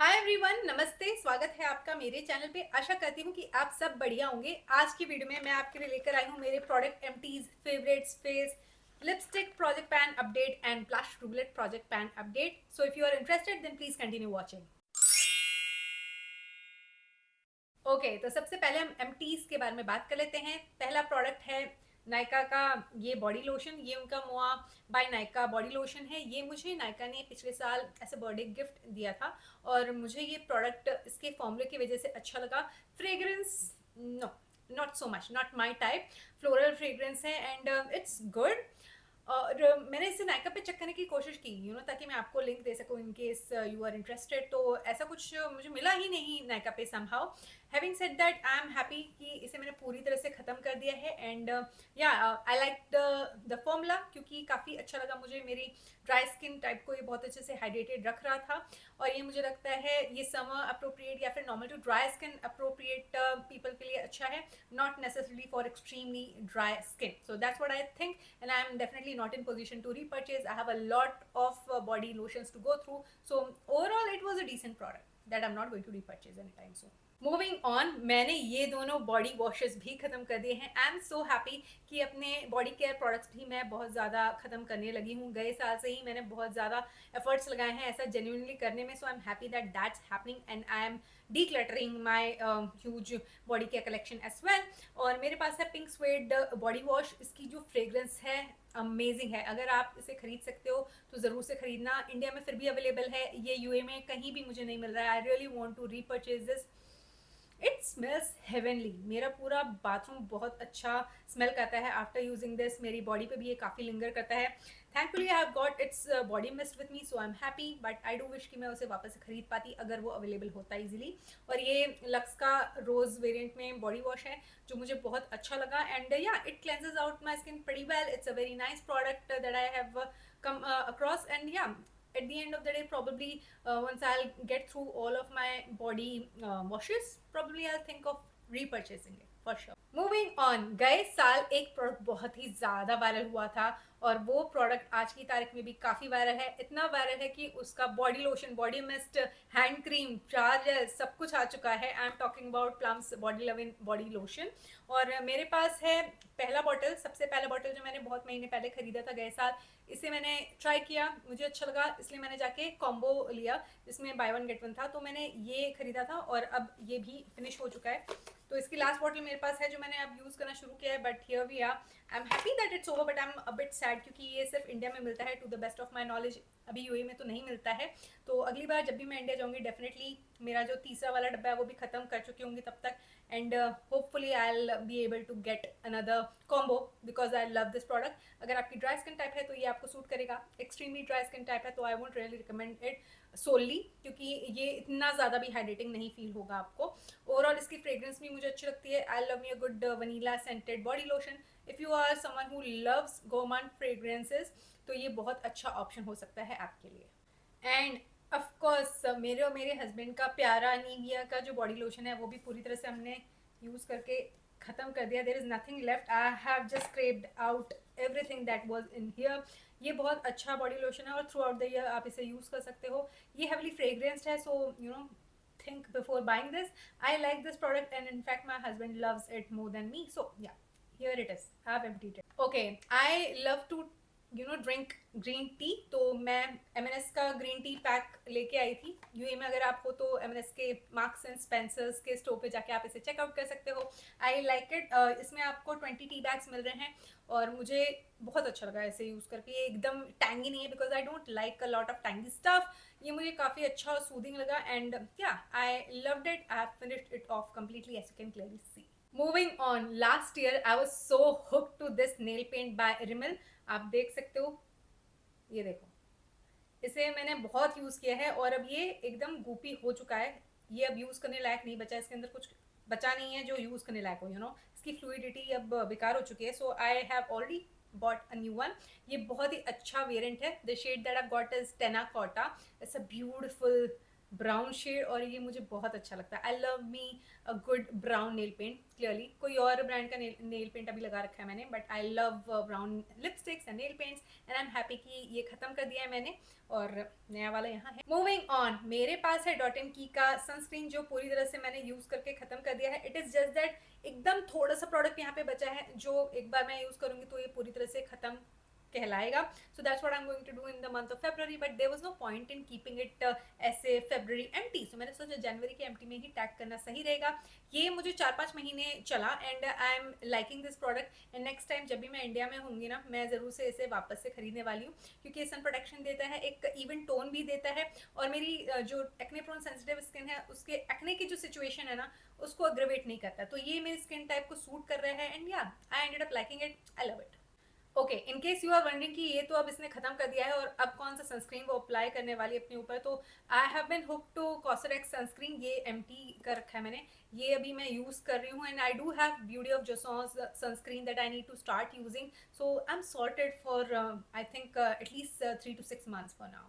Hi everyone, नमस्ते। स्वागत है आपका मेरे चैनल पे। आशा करती हूँ कि आप सब बढ़िया होंगे। आज की वीडियो में मैं आपके लिए लेकर आई हूँ मेरे product empties favourites face lipstick project pan update and blush roulette project pan update. So if you are interested then please continue watching. Okay, तो सबसे पहले हम एम्प्टीज के बारे में बात कर लेते हैं। पहला प्रोडक्ट है नायका का ये बॉडी लोशन। ये उनका मोआ बाय नायका बॉडी लोशन है। ये मुझे नायका ने पिछले साल ऐसे बर्थडे गिफ्ट दिया था और मुझे ये प्रोडक्ट इसके फॉर्मूले की वजह से अच्छा लगा। Fragrance no, not so much, not my type. Floral fragrance है एंड इट्स गुड। और मैंने इसे नायका पे चेक करने की कोशिश की ताकि मैं आपको लिंक दे सकूँ in case you are interested. तो ऐसा कुछ मुझे मिला ही नहीं नायका पे somehow. Having said that I am happy कि इसे मैंने पूरी तरह से ख़त्म कर दिया है and yeah I like the formula क्योंकि काफ़ी अच्छा लगा मुझे। मेरी ड्राई स्किन टाइप को ये बहुत अच्छे से हाइड्रेटेड रख रहा था और ये मुझे लगता है ये समर अप्रोप्रिएट या फिर normal to dry skin appropriate people के लिए अच्छा है, not necessarily for extremely dry skin. So that's what I think and I am definitely not in position to repurchase. I have a lot of body lotions to go through. So overall it was a decent product that I'm not going to repurchase anytime soon. Moving on, मैंने ये दोनों body washes भी ख़त्म कर दिए हैं। I am so happy कि अपने बॉडी केयर प्रोडक्ट्स भी मैं बहुत ज़्यादा ख़त्म करने लगी हूँ। गए साल से ही मैंने बहुत ज़्यादा एफर्ट्स लगाए हैं ऐसा जेन्युइनली करने में। So I am happy that that's happening and I am decluttering my huge body care collection as well। और मेरे पास है पिंक स्वेड बॉडी वॉश। इसकी जो फ्रेग्रेंस है अमेजिंग है। अगर आप इसे खरीद सकते हो तो ज़रूर से खरीदना। इंडिया में फिर भी अवेलेबल है, ये यूए में कहीं भी मुझे नहीं मिल रहा है। I really want to repurchase this. It smells heavenly. मेरा पूरा बाथरूम बहुत अच्छा स्मेल करता है आफ्टर यूजिंग दिस। मेरी बॉडी पे भी ये काफ़ी लिंगर करता है। Thankfully I have got its body mist with me, so I am happy. But I do wish कि मैं उसे वापस से खरीद पाती अगर वो अवेलेबल होता इजीली। और ये लक्स का रोज़ वेरिएंट में बॉडी वॉश है जो मुझे बहुत अच्छा लगा and yeah it cleanses out my skin pretty well. It's a very nice product that I have come across and yeah, at the end of the day probably once I'll get through all of my body washes, probably I'll think of repurchasing it for sure. Moving on, गए साल एक product बहुत ही ज़्यादा viral हुआ था और वो product आज की तारीख में भी काफ़ी वायरल है। इतना वायरल है कि उसका body lotion, body mist, hand cream, charger सब कुछ आ चुका है। I am talking about Plum's body lovin body lotion. और मेरे पास है पहला बॉटल, सबसे पहला बॉटल जो मैंने बहुत महीने पहले ख़रीदा था गए साल। इसे मैंने ट्राई किया, मुझे अच्छा लगा, इसलिए मैंने जाके कॉम्बो लिया जिसमें बाय वन गेट वन था। तो मैंने ये ख़रीदा था और अब ये भी फिनिश हो चुका है। तो इसकी लास्ट बॉटल मेरे पास है जो मैंने अब यूज़ करना शुरू किया है। But here we are, I am happy that it's over but I am a bit sad क्योंकि ये सिर्फ इंडिया में मिलता है to the best of my knowledge. अभी यूएई में तो नहीं मिलता है। तो अगली बार जब भी मैं इंडिया जाऊँगी डेफिनेटली मेरा जो तीसरा वाला डब्बा है वो भी ख़त्म कर चुकी होंगी तब तक and hopefully I will be able to get another combo because I love this product. अगर आपकी ड्राई स्किन टाइप है तो ये आपको सूट करेगा। एक्सट्रीमली ड्राई स्किन टाइप है तो I won't really recommend it solely क्योंकि ये इतना ज़्यादा भी हाइड्रेटिंग नहीं फील होगा आपको। ओवरऑल इसकी फ्रेग्रेंस भी मुझे अच्छी लगती है। I love me a good vanilla scented body lotion. If you are someone who loves gourmand fragrances तो ये बहुत अच्छा ऑप्शन हो सकता है आपके लिए। एंड ऑफ कोर्स मेरे और मेरे हस्बैंड का प्यारा निविया का जो बॉडी लोशन है वो भी पूरी तरह से हमने यूज़ करके ख़त्म कर दिया। There is nothing left. I have just scrapped out everything that was in here. ये बहुत अच्छा बॉडी लोशन है और थ्रू आउट द ईयर आप इसे यूज़ कर सकते हो। ये हेवली फ्रेग्रेंस्ड है, so you know think before buying this. I like this product and in fact my husband loves it more than me. So yeah, here it is. I've emptied it. Okay, I love to drink green tea. तो मैं M&S का green tea pack लेके आई थी। UA में अगर आप हो तो M&S के मार्क्स एंड स्पेंसर्स के स्टोर पे जाके आप इसे चेकआउट कर सकते हो। आई लाइक इट। इसमें आपको 20 टी बैग्स मिल रहे हैं और मुझे बहुत अच्छा लगा इसे यूज़ करके। ये एकदम टैंगी नहीं है because I don't like a lot of tangy stuff. ये मुझे काफ़ी अच्छा और सूदिंग लगा and yeah I loved it. I have finished it off completely as you can clearly see. Moving on, last year I was so hook to this nail paint by Rimmel. आप देख सकते हो, ये देखो, इसे मैंने बहुत यूज़ किया है और अब ये एकदम गोपी हो चुका है। ये अब यूज़ करने लायक नहीं बचा, इसके अंदर कुछ बचा नहीं है जो यूज़ करने लायक हो। इसकी फ्लूइडिटी अब बेकार हो चुकी है। So I have already bought a new one. ये बहुत ही अच्छा वेरिएंट है। The shade that I got is terracotta. It's a beautiful brown shade और ये मुझे बहुत अच्छा लगता है। I love me a good brown nail paint. Clearly कोई और ब्रांड का नेल पेंट अभी लगा रखा है मैंने, but I love brown lipsticks and nail paints and I am happy कि ये खत्म कर दिया है मैंने और नया वाला यहाँ है। मूविंग ऑन, मेरे पास है डॉट एंड की का सनस्क्रीन जो पूरी तरह से मैंने यूज करके खत्म कर दिया है। इट इज जस्ट दैट एकदम थोड़ा सा प्रोडक्ट यहाँ पे बचा है जो एक बार मैं यूज करूंगी तो ये पूरी तरह से खत्म कहलाएगा। So that's what I am going to do in the month of February, but there was no point in keeping it ऐसे फेब्रुअरी एम्प्टी। सो मैंने सोचा जनवरी के एम्प्टी में ही टैग करना सही रहेगा। ये मुझे 4-5 महीने चला and I am liking this product and next time जब भी मैं इंडिया में होंगी ना, मैं ज़रूर से इसे वापस से खरीदने वाली हूँ क्योंकि सन प्रोटेक्शन देता है, एक इवन टोन भी देता है और मेरी जो एक्ने प्रोन सेंसिटिव स्किन है उसके एक्ने की जो सिचुएशन है ना उसको अग्रवेट नहीं करता। तो ये मेरी स्किन टाइप को सूट कर रहा है and yeah I ended up liking it. I love it. Okay, in case you are wondering कि ये तो अब इसने खत्म कर दिया है और अब कौन सा सनस्क्रीन वो अप्लाई करने वाली अपने ऊपर, तो I have been hook to cosmetics sunscreen. ये एम्प्टी कर रखा है मैंने, ये अभी मैं यूज कर रही हूँ and I do have Beauty of Joseon's sunscreen that I need to start using. So I am sorted for I think at least 3 to 6 months for now.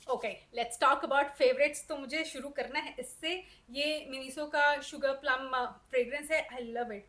Okay, let's talk about favourites. तो मुझे शुरू करना है इससे। ये Miniso का sugar plum fragrance है। I love it,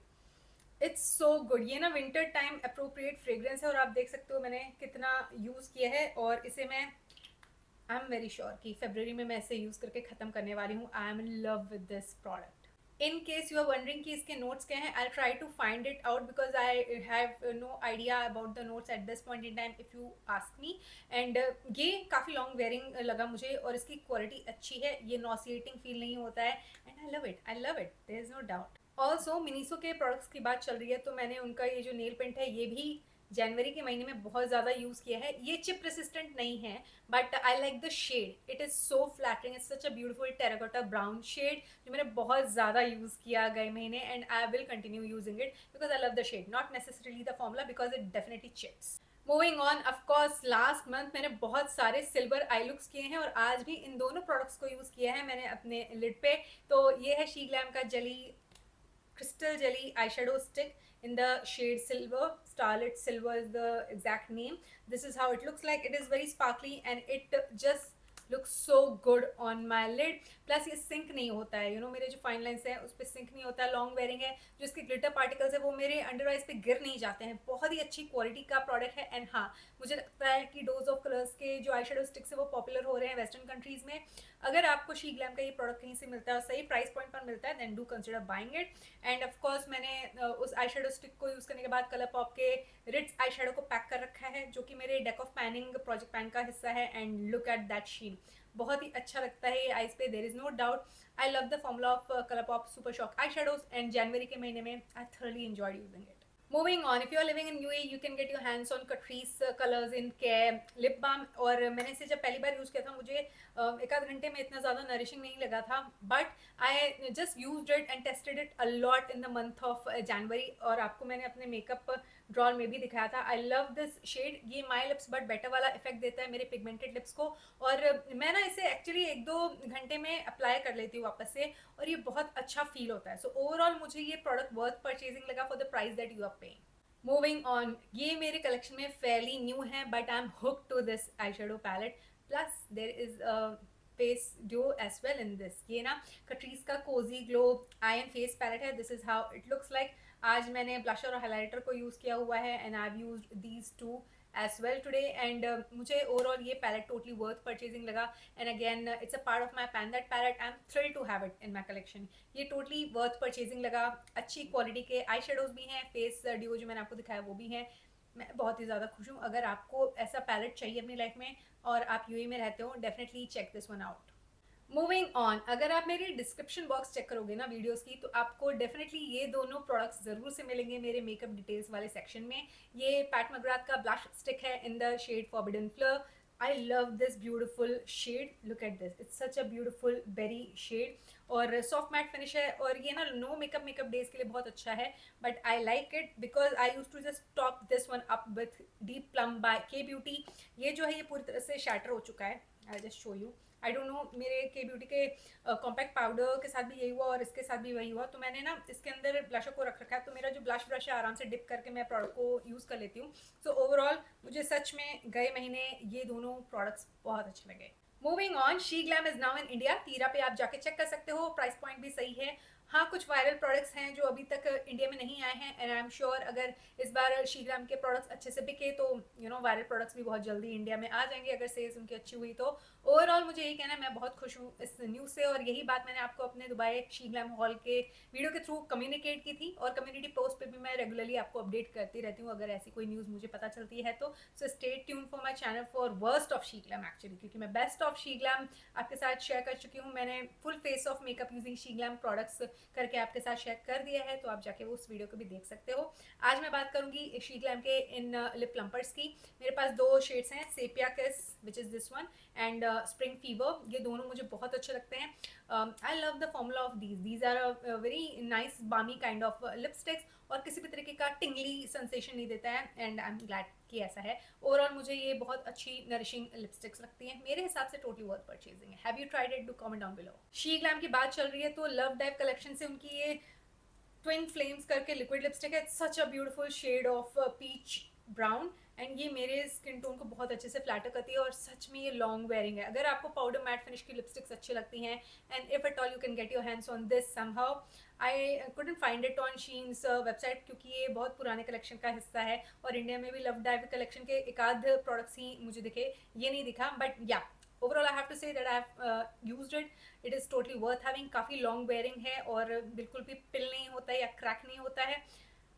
it's so good. ये ना विंटर टाइम अप्रोप्रिएट फ्रेग्रेंस है और आप देख सकते हो मैंने कितना यूज़ किया है और इसे मैं आई एम वेरी श्योर कि फरवरी में मैं इसे यूज़ करके ख़त्म करने वाली हूँ। I am in love with this product. In case you are wondering कि इसके नोट्स क्या हैं, I try to find it out because I have no idea about the notes at this point in time if you ask me. And ये काफ़ी long wearing लगा मुझे और इसकी क्वालिटी अच्छी है, ये नॉसिएटिंग फील नहीं होता है and I love it, I love it, there is no doubt. Also Miniso के प्रोडक्ट्स की बात चल रही है तो मैंने उनका ये जो नेल पेंट है ये भी जनवरी के महीने में बहुत ज़्यादा यूज़ किया है। ये चिप रेसिस्टेंट नहीं है but I like the shade, it is so flattering, it's such a beautiful terracotta brown shade जो मैंने बहुत ज़्यादा यूज़ किया गए महीने and I will continue using it because I love the shade, not necessarily the formula because it definitely chips. Moving on, of course last month मैंने बहुत सारे सिल्वर आई लुक्स किए हैं और आज भी इन दोनों प्रोडक्ट्स को यूज़ किया है मैंने अपने लिड पे। तो ये है शी ग्लैम का jelly crystal jelly eyeshadow stick in the shade silver. Starlit silver is the exact name. This is how it looks like. It is very sparkly and it just look so good on my lid. Plus ये sink नहीं होता है, मेरे जो fine lines हैं उस पर sink नहीं होता है। लॉन्ग वेयरिंग है, जो इसके ग्लिटर पार्टिकल्स है वो मेरे अंडर आइज पे गिर नहीं जाते हैं। बहुत ही अच्छी क्वालिटी का प्रोडक्ट है एंड हाँ, मुझे लगता है कि डोज ऑफ कलर्स के जो आई शेडो स्टिक्स है वो पॉपुलर हो रहे हैं वेस्टर्न कंट्रीज़ में। अगर आपको शी ग्लैम का ये प्रोडक्ट कहीं से मिलता है और सही प्राइस पॉइंट पर मिलता है then do consider buying it. And of course मैंने उस आई शेडो स्टिक को यूज़ करने के बाद कलर पॉप के रिट्स आई शेडो को पैक कर रखा है जो कि मेरे deck of panning project pan का हिस्सा है and look at that sheen, बहुत ही अच्छा लगता है ये आइज पे, there is no doubt. I love the formula of ColourPop super shock eye shadows and जनवरी के महीने में I thoroughly enjoyed using it. Moving on, if you are living in UAE you can get your hands on Catrice's colours in care lip balm. और मैंने इसे जब पहली बार use किया था मुझे एक आध घंटे में इतना ज़्यादा नरिशिंग नहीं लगा था but I just use it and tested it a lot in the month of January और आपको मैंने अपने मेकअप ड्रॉर में भी दिखाया था। आई लव दिस शेड, ये माई लिप्स बट बेटर वाला इफेक्ट देता है मेरे पिगमेंटेड लिप्स को और मैं ना इसे एक्चुअली 1-2 घंटे में अप्लाई कर लेती हूँ वापस से और ये बहुत अच्छा फील होता है। सो ओवरऑल मुझे ये प्रोडक्ट वर्थ परचेजिंग लगा for the price that you are paying. Moving on, ये मेरे कलेक्शन में फेयरली न्यू है but I am hook to this eye shadow palette. Plus there is face dew as well in this. ये ना Catrice का cosy glow eye and face palette है, this is how it looks like. आज मैंने blusher और highlighter को use किया हुआ है and I have used these too as well today and मुझे ओवरऑल ये पैलेट टोटली वर्थ परचेजिंग लगा and again it's a part of my pan that palette. I am thrilled to have it in my collection. ये totally worth purchasing लगा। अच्छी quality के eye shadows भी हैं, face due जो मैंने आपको दिखाया वो भी हैं। मैं बहुत ही ज़्यादा खुश हूँ। अगर आपको ऐसा पैलेट चाहिए अपनी लाइफ में और आप यूएई में रहते हो definitely check this one out. Moving on, अगर आप मेरी डिस्क्रिप्शन बॉक्स चेक करोगे ना वीडियोस की तो आपको डेफिनेटली ये दोनों प्रोडक्ट्स ज़रूर से मिलेंगे मेरे मेकअप डिटेल्स वाले सेक्शन में। ये पैट मकग्राथ का ब्लश स्टिक है in the shade forbidden flirt. I love this beautiful shade, look at this, it's such a beautiful berry shade और सॉफ्ट मैट फिनिश है और ये ना नो मेकअप डेज के लिए बहुत अच्छा है but I like it because I use to just top this one up with deep plum by Kay beauty. ये जो है ये पूरी तरह से शैटर हो चुका है, I just show you. I don't know, मेरे के ब्यूटी के कॉम्पैक्ट पाउडर के साथ भी यही हुआ और इसके साथ भी वही हुआ। तो मैंने ना इसके अंदर ब्लशर को रख रखा है, तो मेरा जो ब्लश ब्रश है आराम से डिप करके मैं प्रोडक्ट को यूज़ कर लेती हूँ। सो ओवरऑल मुझे सच में गए महीने ये दोनों प्रोडक्ट्स बहुत अच्छे लगे। Moving on, she glam is now in India. तीरा पे आप जाके चेक कर सकते हो, प्राइस पॉइंट भी सही है। हाँ, कुछ वायरल प्रोडक्ट्स हैं जो अभी तक इंडिया में नहीं आए हैं, एंड आई एम श्योर अगर इस बार शी ग्लैम के प्रोडक्ट्स अच्छे से बिके तो वायरल प्रोडक्ट्स भी बहुत जल्दी इंडिया में आ जाएंगे अगर सेल्स उनकी अच्छी हुई तो। ओवरऑल मुझे यही कहना है, मैं बहुत खुश हूँ इस न्यूज़ से, और यही बात मैंने आपको अपने दुबई शी ग्लैम हॉल के वीडियो के थ्रू कम्युनिकेट की थी, और कम्युनिटी पोस्ट पे भी मैं रेगुलरली आपको अपडेट करती रहती हूँ अगर ऐसी कोई न्यूज़ मुझे पता चलती है तो। So stay tune for my channel for worst of she glam actually, क्योंकि मैं बेस्ट ऑफ शी ग्लैम आपके साथ शेयर कर चुकी हूँ। मैंने full face of makeup using she glam products करके आपके साथ शेयर कर दिया है, तो आप जाके वो उस वीडियो को भी देख सकते हो। आज मैं बात करूंगी शी ग्लैम के इन लिप प्लम्पर्स की। मेरे पास दो शेड्स हैं, sepia kiss which is this one, and spring fever. ये दोनों मुझे बहुत अच्छे लगते हैं। I love the formula of these are very nice balmy kind of lipsticks, और किसी भी तरीके का टिंगली सेंसेशन नहीं देता है, एंड आई एम ग्लैड कि ऐसा है। ओवरऑल मुझे ये बहुत अच्छी नरिशिंग लिपस्टिक्स लगती हैं, मेरे हिसाब से टोटली वर्थ परचेजिंग है। Have you tried it? Do comment down below. She glam की बात चल रही है तो लव डाइव कलेक्शन से उनकी ये ट्विन फ्लेम्स करके लिक्विड लिपस्टिक है। Such a beautiful shade of peach brown, and ये मेरे स्किन टोन को बहुत अच्छे से फ्लैटर करती है, और सच में ये लॉन्ग वेयरिंग है। अगर आपको पाउडर मैट फिनिश की लिपस्टिक्स अच्छी लगती हैं, and if at all you can get your hands on this somehow, I couldn't find it on Shein's website, क्योंकि ये बहुत पुराने कलेक्शन का हिस्सा है, और इंडिया में भी लव डाइव कलेक्शन के एक आध प्रोडक्ट्स ही मुझे दिखे, ये नहीं दिखा। But yeah overall I have to say that I have used it, it is totally worth having. काफ़ी लॉन्ग वेयरिंग है और बिल्कुल भी पिल नहीं होता है या क्रैक नहीं होता है।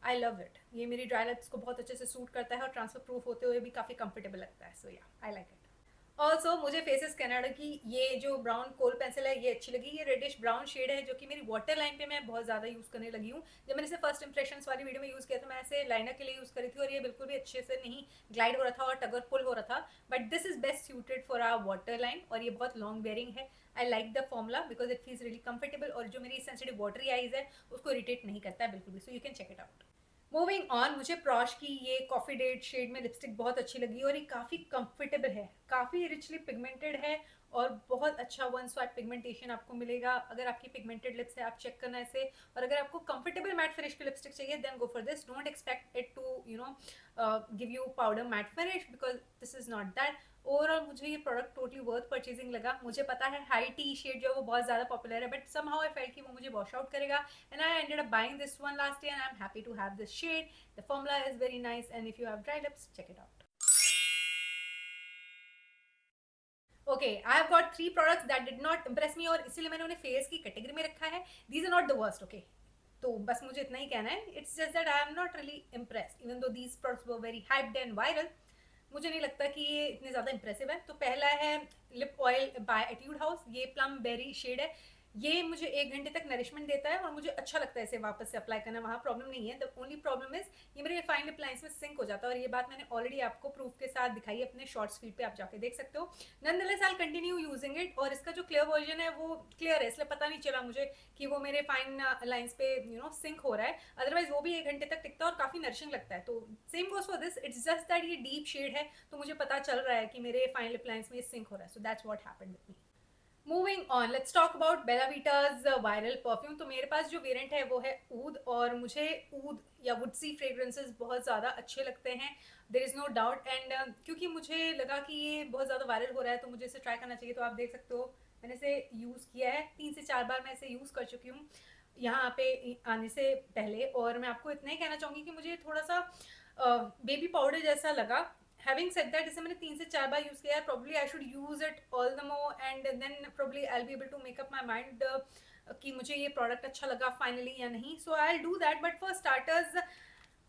I love it. ये मेरी ड्राई लिप्स को बहुत अच्छे से सूट करता है, और ट्रांसफर प्रूफ होते हुए भी काफ़ी कंफर्टेबल लगता है। सो yeah, I like it. Also मुझे फेसेस कनाडा की ये जो ब्राउन कोल पेंसिल है ये अच्छी लगी। ये रेडिश ब्राउन शेड है जो कि मेरी वाटर लाइन पे मैं बहुत ज़्यादा यूज़ करने लगी हूँ। जब मैंने इसे फर्स्ट इंप्रेशन वाली वीडियो में यूज़ किया तो मैं इसे लाइनर के लिए यूज़ करी थी, और ये बिल्कुल भी अच्छे से नहीं ग्लाइड हो रहा था और टगर पुल हो रहा था। But this is best suited for our water line, और ये बहुत लॉन्ग वेयरिंग है। I like the formula because it feels really comfortable, और जो मेरी सेंसिटिव वाटरी आइज है उसको इरिटेट नहीं करता है बिल्कुल भी। So you can check it out. Moving on, मुझे प्रॉश की ये कॉफ़ी डेट शेड में लिपस्टिक बहुत अच्छी लगी, और ये काफ़ी कंफर्टेबल है, काफ़ी रिचली पिगमेंटेड है, और बहुत अच्छा वन स्वाइप पिगमेंटेशन आपको मिलेगा। अगर आपकी पिगमेंटेड लिप्स है आप चेक करना इसे, और अगर आपको कंफर्टेबल मैट फिनिश की लिपस्टिक चाहिए then go for this. Don't expect it to give you powder matte finish because this is not that. Overall मुझे ये प्रोडक्ट टोटली वर्थ परचेजिंग लगा। मुझे पता है हाई टी शेड जो है वो बहुत ज़्यादा पॉपुलर है, बट समहाउ आई फेल्ट कि वो मुझे वॉश आउट करेगा, and I ended up buying this one last year and I'm happy to have this shade. The formula is very nice, and if you have dry lips, check it out. Okay, I have got 3 products that did not impress me, और इसीलिए मैंने उन्हें face की category में रखा है। These are not the worst, okay? तो बस मुझे इतना ही कहना है। It's just that I am not really impressed, even though these products were very hyped and viral. मुझे नहीं लगता कि ये इतने ज़्यादा इंप्रेसिव है। तो पहला है lip oil bye attitude house, ये प्लम बेरी शेड है। ये मुझे 1 घंटे तक नरिशमेंट देता है, और मुझे अच्छा लगता है इसे वापस से अप्लाई करना, वहाँ प्रॉब्लम नहीं है। द ओनली प्रॉब्लम इज ये मेरे फाइन लिप लाइन्स में सिंक हो जाता है, और ये बात मैंने ऑलरेडी आपको प्रूफ के साथ दिखाई है अपने शॉर्ट्स फीड पे, आप जाके देख सकते हो। Nonetheless I will continue using it, और इसका जो क्लियर वर्जन है वो क्लियर है, इसलिए पता नहीं चला मुझे कि वो मेरे फाइन लाइन्स पे सिंक हो रहा है। अदरवाइज वो भी 1 घंटे तक टिकता है और काफ़ी नरिशिंग लगता है। तो same goes for this, it's just that ये डीप शेड है, तो मुझे पता चल रहा है कि मेरे फाइन लिप लाइन्स में सिंक हो रहा है। So that's what happened with me. Moving on, let's talk about Bella Vita's viral perfume. तो मेरे पास जो वेरिएंट है वो है ऊद, और मुझे ऊद या वुडसी फ्रेग्रेंसेस बहुत ज़्यादा अच्छे लगते हैं, there is no doubt. And क्योंकि मुझे लगा कि ये बहुत ज़्यादा वायरल हो रहा है तो मुझे इसे ट्राई करना चाहिए। तो आप देख सकते हो मैंने इसे यूज़ किया है, 3 से 4 बार मैं इसे यूज़ कर चुकी हूँ यहाँ पे आने से पहले, और मैं आपको इतना ही कहना चाहूँगी कि मुझे थोड़ा सा बेबी पाउडर जैसा लगा। हैविंग सेड दैट इसे मैंने 3 से 4 बार यूज़ किया है, probably I should use it all the more, and then probably I will be able to make up my mind कि मुझे ये प्रोडक्ट अच्छा लगा फाइनली या नहीं। So I will do that, but for starters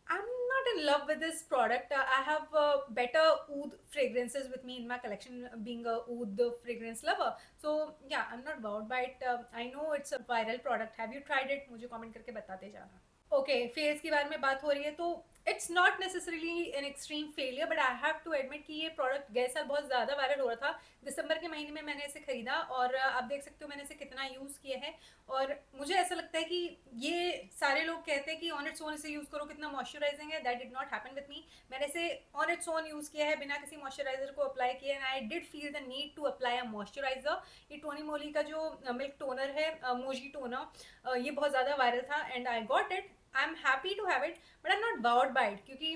I'm not in love with this product. I have better oud fragrances with me in my collection, being a oud fragrance lover. So yeah, I'm not wowed by it. I know it's a viral product. Have you tried it? मुझे comment करके बताते जाना। Okay, phase के बारे में बात हो रही है तो it's not necessarily an extreme failure, but I have to admit कि ये प्रोडक्ट गए साल बहुत ज़्यादा वायरल हो रहा था। दिसंबर के महीने में मैंने इसे खरीदा और आप देख सकते हो मैंने इसे कितना यूज़ किया है। और मुझे ऐसा लगता है कि ये सारे लोग कहते हैं कि ऑन इट्स ओन इसे यूज़ करो, कितना मॉइस्चराइजिंग है। That did not happen with me. मैंने इसे ऑन इट्स ओन यूज़ किया है बिना किसी मॉइस्चराइजर को अप्लाई किए, and I did feel the need to apply a moisturiser. ये टोनी मोली का जो मिल्क टोनर है, मोजी टोनर, ये बहुत ज़्यादा वायरल था and I got it. I am happy to have it, but I am not wowed by it, क्योंकि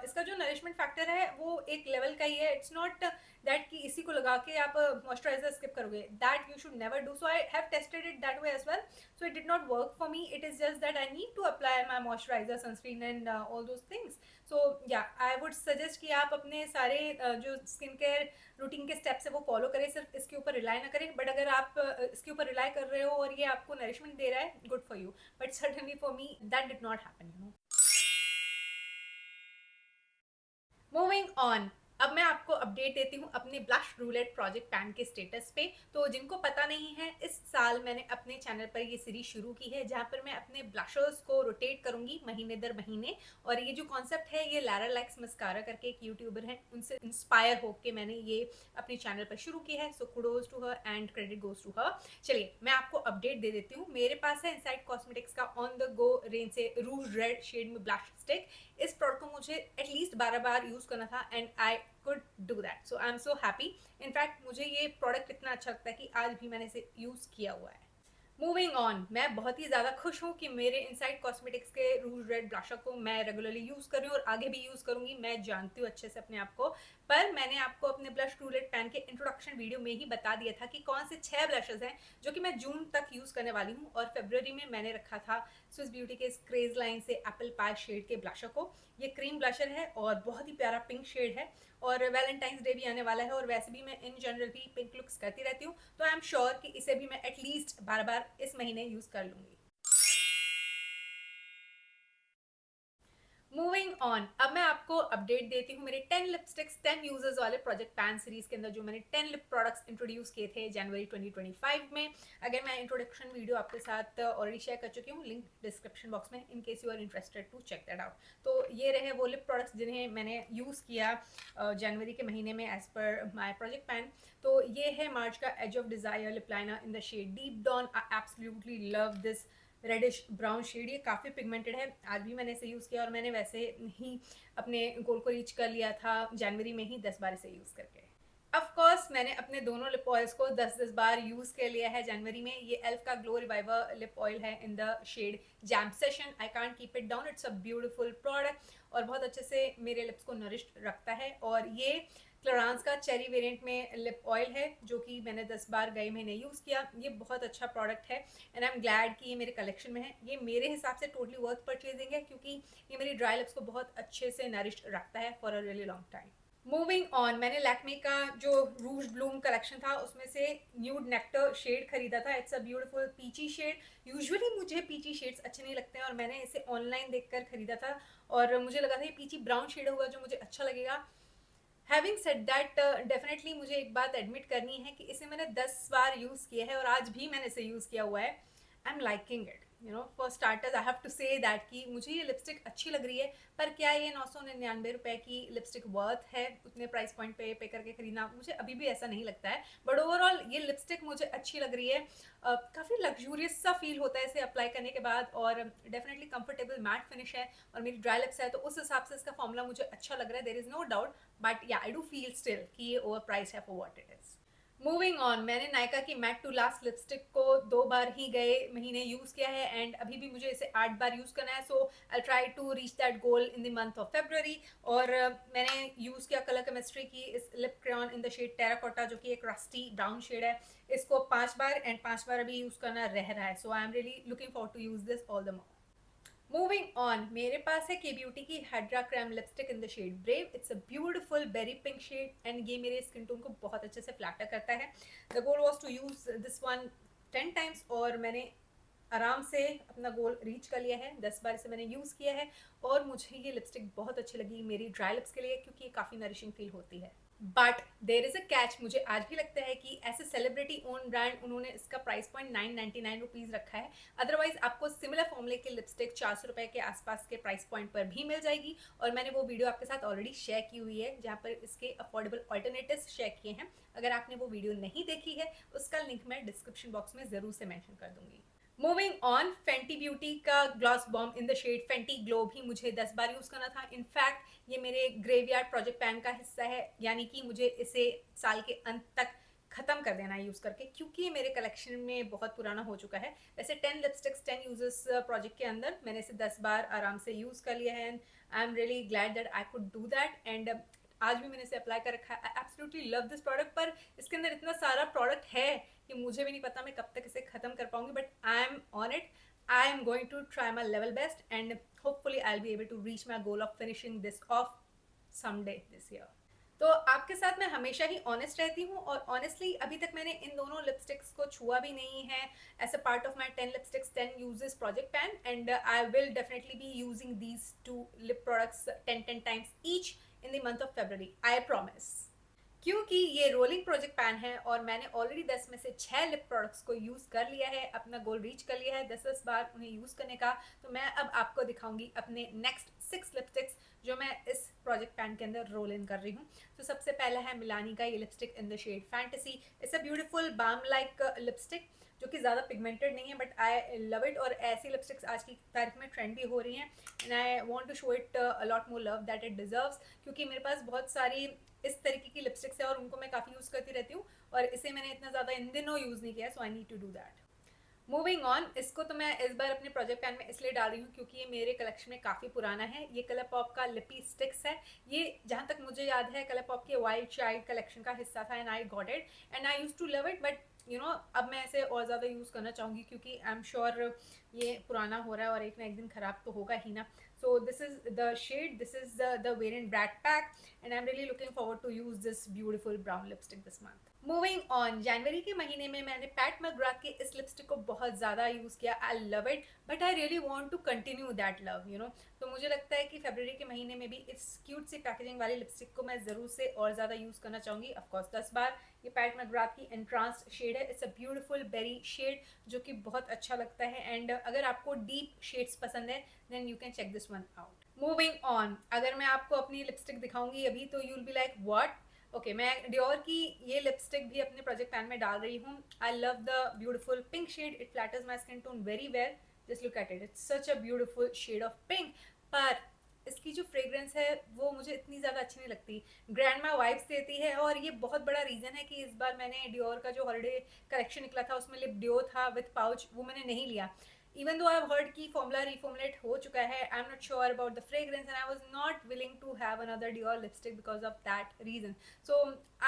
इसका जो नरिशमेंट फैक्टर है वो एक लेवल का ही है। इट्स नॉट दैट कि इसी को लगा के आप मॉइस्चराइजर स्किप करोगे। That you should never do. So I have tested it that way as well. So it did not work for me. It is just that I need to apply my moisturiser, sunscreen and all those things. So yeah I would suggest कि आप अपने सारे जो skin care routine के steps है वो follow करें, सिर्फ इसके ऊपर रिलाई ना करें। बट अगर आप इसके ऊपर रिलाई कर रहे हो और ये आपको नरिशमेंट दे रहा है, good for you. But certainly for me that did not happen, you know. Moving on, अब मैं आपको अपडेट देती हूँ अपने ब्लश रूलेट प्रोजेक्ट पैन के स्टेटस पे। तो जिनको पता नहीं है, इस साल मैंने अपने चैनल पर ये सीरीज शुरू की है जहाँ पर मैं अपने ब्लशर्स को रोटेट करूंगी महीने दर महीने। और ये जो कॉन्सेप्ट है ये लारा लैक्स मस्कारा करके एक यूट्यूबर है, उनसे इंस्पायर होकर मैंने ये अपने चैनल पर शुरू की है। So kudos to her and credit goes to her. चलिए मैं आपको अपडेट दे देती हूँ। मेरे पास है इनसाइड कॉस्मेटिक्स का ऑन द गो रेंज से रूज रेड शेड में ब्लश स्टिक। इस प्रोडक्ट को मुझे एटलीस्ट 12 बार यूज़ करना था and I could do that. So I am so happy. In fact मुझे ये प्रोडक्ट इतना अच्छा लगता है कि आज भी मैंने इसे यूज़ किया हुआ है। मूविंग ऑन, मैं बहुत ही ज़्यादा खुश हूँ कि मेरे इनसाइड कॉस्मेटिक्स के रूज रेड ब्लशर को मैं रेगुलरली यूज़ कर रही हूँ और आगे भी यूज़ करूँगी। मैं जानती हूँ अच्छे से अपने आप को। पर मैंने आपको अपने ब्लश रूलेट पैन के इंट्रोडक्शन वीडियो में ही बता दिया था कि कौन से 6 ब्लशेस हैं जो कि मैं जून तक यूज़ करने वाली हूँ। और फरवरी में मैंने रखा था स्विस ब्यूटी के क्रेज लाइन से एप्पल पाई शेड के ब्लशर को। ये क्रीम ब्लशर है और बहुत ही प्यारा पिंक शेड है। और वैलेंटाइंस डे भी आने वाला है और वैसे भी मैं इन जनरल भी पिंक लुक्स करती रहती हूँ, तो आई एम श्योर कि इसे भी मैं एटलीस्ट 12 बार इस महीने यूज़ कर लूँगी। मूविंग ऑन, अब मैं आपको अपडेट देती हूँ मेरे 10 लिपस्टिक्स 10 यूजर्स वाले प्रोजेक्ट पैन सीरीज के अंदर जो मैंने 10 लिप प्रोडक्ट्स इंट्रोड्यूस किए थे जनवरी 2025 में। अगर मैं इंट्रोडक्शन वीडियो आपके साथ ऑलरेडी शेयर कर चुकी हूँ, लिंक डिस्क्रिप्शन बॉक्स में, in case you are interested to check that out. तो ये रहे वो लिप प्रोडक्ट्स जिन्हें मैंने यूज़ किया जनवरी के महीने में as per my project pan. तो ये है मार्च का age of desire lip liner in the shade deep dawn. I absolutely love this reddish brown shade. ये काफ़ी पिगमेंटेड है। आज भी मैंने इसे यूज़ किया और मैंने वैसे ही अपने गोल को रीच कर लिया था जनवरी में ही 10 बार इसे यूज़ करके। ऑफ कोर्स मैंने अपने दोनों लिप ऑयल्स को 10-10 बार यूज़ कर लिया है जनवरी में। ये एल्फ का ग्लो रिवाइवर लिप ऑयल है in the shade jam session. I can't keep it down, it's a beautiful product और बहुत अच्छे से मेरे लिप्स को नरिश्ड रखता है। और ये क्लोरांस का चेरी वेरिएंट में लिप ऑयल है जो कि मैंने 10 बार गए महीने यूज़ किया। ये बहुत अच्छा प्रोडक्ट है एंड आई एम ग्लैड कि ये मेरे कलेक्शन में है। ये मेरे हिसाब से टोटली वर्थ परचेजिंग है क्योंकि ये मेरी ड्राई लिप्स को बहुत अच्छे से नरिश्ड रखता है for a really long time. Moving on, मैंने लैक्मे का जो रूज ब्लूम कलेक्शन था उसमें से न्यूड नेक्टर शेड खरीदा था। It's a beautiful peachy shade. Usually मुझे पीची शेड्स अच्छे नहीं लगते हैं और मैंने इसे ऑनलाइन देखकर खरीदा था और मुझे लगा था ये पीची ब्राउन शेड होगा जो मुझे अच्छा लगेगा। हैविंग सेड दैट, डेफिनेटली मुझे एक बात एडमिट करनी है कि इसे मैंने 10 बार यूज़ किया है और आज भी मैंने इसे यूज़ किया हुआ है। I am liking it, you know. For starters I have to say that कि मुझे ये लिपस्टिक अच्छी लग रही है। पर क्या ये 999 रुपये की लिपस्टिक वर्थ है उतने प्राइस पॉइंट पे करके खरीदना? मुझे अभी भी ऐसा नहीं लगता है। बट ओवरऑल ये लिपस्टिक मुझे अच्छी लग रही है। काफ़ी लग्जूरियस सा फील होता है इसे अप्लाई करने के बाद और डेफिनेटली कंफर्टेबल मैट फिनिश है और मेरी ड्राई लिप्स है तो उस हिसाब से इसका फॉर्मूला मुझे अच्छा लग रहा है, there is no doubt. But yeah I do feel still कि ये ओवर प्राइस है for what it is. Moving on, मैंने नायका की मैट टू लास्ट लिपस्टिक को 2 बार ही गए महीने यूज़ किया है एंड अभी भी मुझे इसे 8 बार यूज़ करना है। So I try to reach that goal in the month of February. और मैंने यूज़ किया कलर केमिस्ट्री की इस lip crayon in the shade terracotta जो कि एक रस्टी ब्राउन शेड है। इसको 5 बार एंड 5 बार अभी यूज़ करना रह रहा है। So I am really looking forward to use this all the more. Moving on, मेरे पास है के ब्यूटी की hydra creme lipstick in the shade brave. It's a beautiful berry pink shade and ये मेरे स्किन टोन को बहुत अच्छे से फ्लैटर करता है। The goal was to use this one 10 times और मैंने आराम से अपना गोल रीच कर लिया है। 10 बार इसे मैंने यूज़ किया है और मुझे ये लिपस्टिक बहुत अच्छी लगी मेरी ड्राई लिप्स के लिए, क्योंकि ये काफ़ी नरिशिंग फील होती है। But there is a catch, मुझे आज भी लगता है कि ऐसे सेलिब्रिटी ओन ब्रांड उन्होंने इसका प्राइस पॉइंट 999 रुपीज़ रखा है। अदरवाइज आपको सिमिलर फॉर्मूले की लिपस्टिक 400 रुपये के आसपास के प्राइस पॉइंट पर भी मिल जाएगी, और मैंने वो वीडियो आपके साथ ऑलरेडी शेयर की हुई है जहाँ पर इसके अफोर्डेबल ऑल्टरनेटिव्स शेयर किए हैं। अगर आपने वो वीडियो नहीं देखी है उसका लिंक मैं डिस्क्रिप्शन बॉक्स में ज़रूर से मेंशन कर दूंगी। मूविंग ऑन, फेंटी ब्यूटी का gloss bomb in the shade Fenty glow भी मुझे 10 बार यूज़ करना था। इनफैक्ट ये मेरे ग्रेवयार्ड प्रोजेक्ट पैन का हिस्सा है, यानी कि मुझे इसे साल के अंत तक ख़त्म कर देना है यूज़ करके, क्योंकि ये मेरे कलेक्शन में बहुत पुराना हो चुका है। वैसे 10 लिपस्टिक्स 10 यूजेस प्रोजेक्ट के अंदर मैंने इसे 10 बार आराम से यूज़ कर लिया है, and I am really glad that I could do that. And आज भी मैंने इसे अप्लाई कर रखा है। I absolutely love this product, पर इसके अंदर इतना सारा प्रोडक्ट है कि मुझे भी नहीं पता मैं कब तक इसे ख़त्म कर पाऊंगी, but I am on it. I am going to try my level best and hopefully I will be able to reach my goal of finishing this off someday this year. तो आपके साथ मैं हमेशा ही ऑनेस्ट रहती हूँ, और honestly अभी तक मैंने इन दोनों लिपस्टिक्स को छुआ भी नहीं है as a part of my 10 lipsticks 10 uses project pan, and I will definitely be using these two lip products 10 times each in the month of February, I promise. क्योंकि ये रोलिंग प्रोजेक्ट पैन है और मैंने already 10 में से 6 lip products को use कर लिया है, अपना गोल रीच कर लिया है 10-10 बार उन्हें यूज़ करने का। तो मैं अब आपको दिखाऊंगी अपने नेक्स्ट 6 लिपस्टिक्स जो मैं इस प्रोजेक्ट पैन के अंदर रोल इन कर रही हूँ। तो सबसे पहला है मिलानी का ये lipstick in the shade fantasy. It's a beautiful balm like lipstick जो कि ज़्यादा पिगमेंटेड नहीं है, बट आई लव इट। और ऐसी लिपस्टिक्स आज की तारीख में ट्रेंड भी हो रही हैं, and I want to show it a lot more love that it deserves, क्योंकि मेरे पास बहुत सारी इस तरीके की लिपस्टिक्स है और उनको मैं काफ़ी यूज़ करती रहती हूँ, और इसे मैंने इतना ज़्यादा इन दिनों यूज़ नहीं किया, so I need to do that. Moving on, इसको तो मैं इस बार अपने प्रोजेक्ट पैन में इसलिए डाल रही हूँ क्योंकि ये मेरे कलेक्शन में काफ़ी पुराना है। ये कलर पॉप का लिपी स्टिक्स है। ये जहाँ तक मुझे याद है कलर पॉप के वाइल्ड चाइल्ड कलेक्शन का हिस्सा था, and I got it and I use to love it, but you know अब मैं इसे और ज़्यादा यूज़ करना चाहूँगी क्योंकि आई एम श्योर ये पुराना हो रहा है और एक ना एक दिन ख़राब तो होगा ही ना। So this is the shade, this is the variant Brat Pack, and I'm really looking forward to use this beautiful brown lipstick this month. Moving on, जनवरी के महीने में मैंने पैट मैकग्राथ की इस लिपस्टिक को बहुत ज़्यादा यूज़ किया। I love it, but I really want to continue that love, you know. तो मुझे लगता है कि फरवरी के महीने में भी इस क्यूट सी पैकेजिंग वाली लिपस्टिक को मैं ज़रूर से और ज़्यादा यूज़ करना चाहूँगी। ऑफकोर्स 10 बार। ये पैट मैकग्राथ की एंट्रांस शेड है। It's a beautiful berry shade जो कि बहुत अच्छा लगता है, एंड अगर आपको डीप शेड्स पसंद है then you can check this one out. Moving on, अगर मैं आपको अपनी लिपस्टिक दिखाऊंगी अभी तो you will be like what. Okay, मैं डियोर की ये लिपस्टिक भी अपने प्रोजेक्ट पैन में डाल रही हूँ। I love the beautiful pink shade, it flatters my skin tone very well. Just look at it, it's such a beautiful shade of pink. पर इसकी जो फ्रेग्रेंस है वो मुझे इतनी ज़्यादा अच्छी नहीं लगती। ग्रैंडमा वाइब्स देती है, और ये बहुत बड़ा रीज़न है कि इस बार मैंने डियोर का जो हॉलीडे कलेक्शन निकला था उसमें लिप डियो था विथ पाउच, वो मैंने नहीं लिया। Even though I've heard कि formula reformulate हो चुका है, I'm not sure about the fragrance and I was not willing to have another Dior lipstick because of that reason. So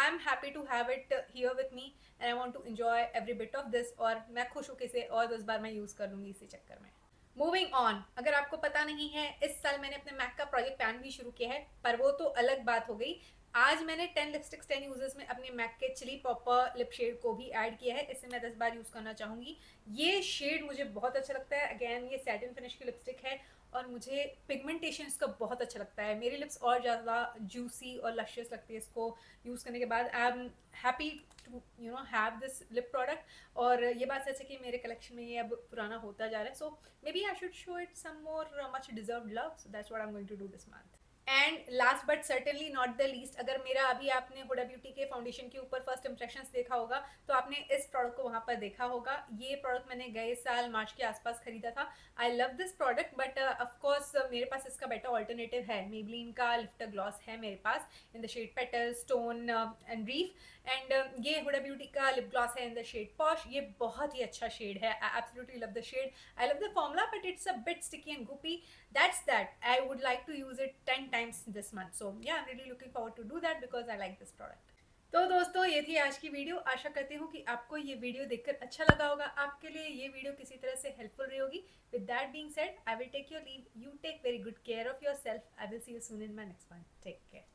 I'm happy to have it here with me and I want to enjoy every bit of this, और मैं खुश हूँ कि इसे और 10 बार मैं use कर लूँगी इसी चक्कर में। मूविंग ऑन, अगर आपको पता नहीं है इस साल मैंने अपने मैक का प्रोजेक्ट पैन भी शुरू किया है, पर वो तो अलग बात हो गई। आज मैंने 10 लिपस्टिक्स 10 यूजर्स में अपने मैक के चिली पॉपर लिप शेड को भी ऐड किया है। इसे मैं 10 बार यूज़ करना चाहूँगी। ये शेड मुझे बहुत अच्छा लगता है। अगेन ये सैटिन फिनिश की लिपस्टिक है और मुझे पिगमेंटेशन इसका बहुत अच्छा लगता है। मेरी लिप्स और ज़्यादा जूसी और लशियस लगती है इसको यूज़ करने के बाद। I am happy to have this lip product. और ये बात सच है कि मेरे कलेक्शन में ये अब पुराना होता जा रहा है, so may be I should show it some more much deserved love, so that's what I am going to do this month. And last but certainly not the least, अगर मेरा अभी आपने हुडा ब्यूटी के फाउंडेशन के ऊपर first impressions देखा होगा तो आपने इस प्रोडक्ट को वहाँ पर देखा होगा। ये प्रोडक्ट मैंने गए साल मार्च के आसपास खरीदा था। I love this product, but of course मेरे पास इसका बेटर ऑल्टरनेटिव है। मेबलिन का लिफ्टर ग्लॉस है मेरे पास in the shade petal stone and reef, and ये हुडा ब्यूटी का लिप ग्लॉस है इन द शेड पॉश। ये बहुत ही अच्छा शेड है। I absolutely love the shade. I love the formula, but it's a bit sticky and goopy. That's that. I would like to use it 10 times this month. So yeah, I'm really looking forward to do that because I like this product. तो दोस्तों ये थी आज की video. आशा करती हूँ कि आपको ये वीडियो देखकर अच्छा लगा होगा, आपके लिए ये वीडियो किसी तरह से हेल्पफुल रही होगी। With that being said, I will take your leave. You take very good care of yourself. I will see you soon in my next one. Take care.